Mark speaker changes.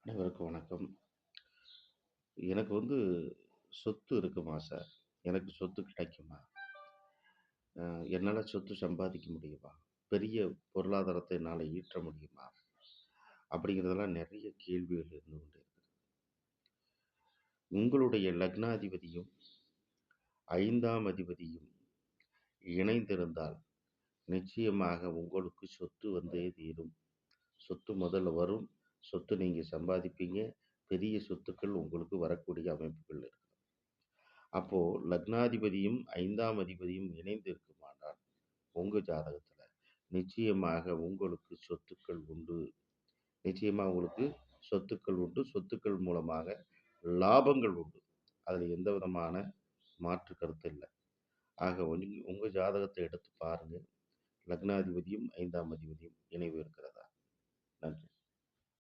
Speaker 1: அனைவருக்கும் வணக்கம். எனக்கு வந்து சொத்து இருக்குமா சார்? எனக்கு சொத்து கிடைக்குமா? என்னால சொத்து சம்பாதிக்க முடியுமா? பெரிய பொருளாதாரத்த என்னால ஈட்ட முடியுமா? அப்படிங்கிறதெல்லாம் நெறைய கேள்விகள் இருந்து கொண்டே இருக்கு. உங்களுடைய லக்னாதிபதியும், 5ஆம் அதிபதியும் இணைந்திருந்தால், நிச்சயமாக உங்களுக்கு சொத்து வந்தே தீரும். சொத்து முதல்ல வரும். சொத்து நீங்க சம்பாதிப்பீங்க. பெரிய சொத்துக்கள் உங்களுக்கு வரக்கூடிய அமைப்புகள் இருக்கு. அப்போ லக்னாதிபதியும் 5ஆம் அதிபதியும் இணைந்து இருக்குமானால், உங்க ஜாதகத்துல நிச்சயமாக உங்களுக்கு சொத்துக்கள் உண்டு. நிச்சயமா உங்களுக்கு சொத்துக்கள் உண்டு. சொத்துக்கள் மூலமாக லாபங்கள் உண்டு. அதுல எந்த விதமான மாற்று கருத்து இல்ல. ஆக உங்க ஜாதகத்த எடுத்து பாருங்க. லக்னாதிபதியும் 5ஆம் அதிபதியும் இணைவு இருக்கிறதா? நன்றி.